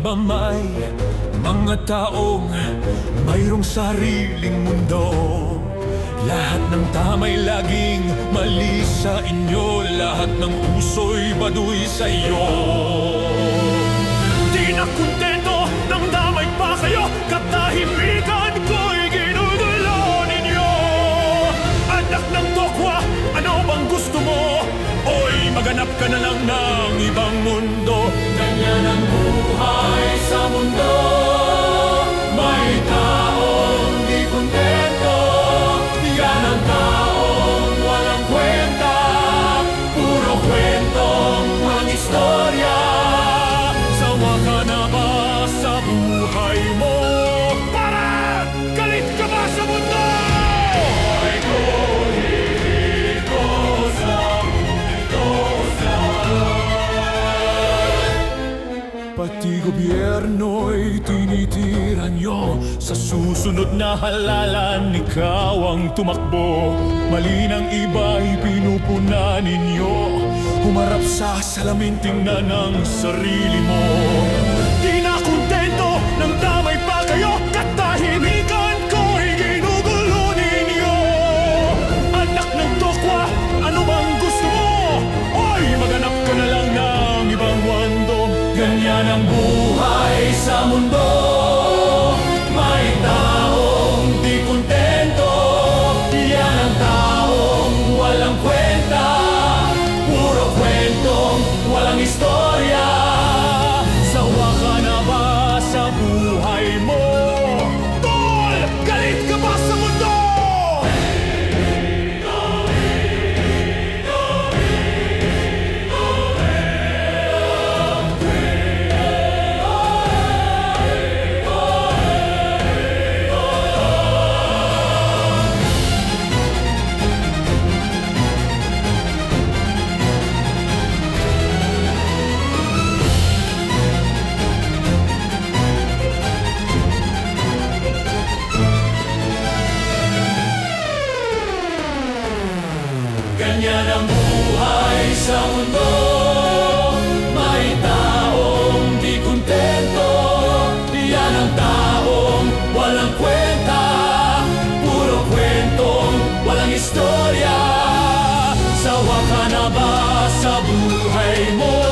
ba may mga taong mayroong sariling mundo? Lahat ng tama'y laging mali sa inyo, lahat ng uso'y baduy sa iyo. Di na kontento nang damay pa kayo, katahimikan ko'y ginugulo ninyo. Anak ng tokwa, ano bang gusto mo? Oy, maganap ka na lang ng ibang mundo. Ganyan ang buhay sa mundo. May taong di kontento, yan ang taong walang kwenta. Puro kwentong walang istorya. Sawa ka na ba sa buhay mo? Para! Galit ka ba sa mundo? Ay ko, hindi ko sa mundo sa pati gobyerno'y tinitira nyo. Sa susunod na halalan, ikaw ang tumakbo. Mali ng iba'y pinupuna ninyo. Humarap sa salamin, tingnan ang sarili mo. Di na kontento nang damay pa kayo, katahimikan ko'y ginugulo ninyo. Anak ng tokwa, ano bang gusto mo? Oy, maganap ka na lang ng ibang mundo. Ganyan ang buhay sa mundo. May taong di kontento, yan ang taong walang kwenta. Puro kwentong walang istorya. Sawa ka na ba sa buhay mo? Tol! Galit ka ba sa mundo? Ganyan ang buhay sa mundo. May taong di kontento, yan ang taong walang kwenta. Puro kwentong walang istorya. Sawa ka na ba sa buhay mo?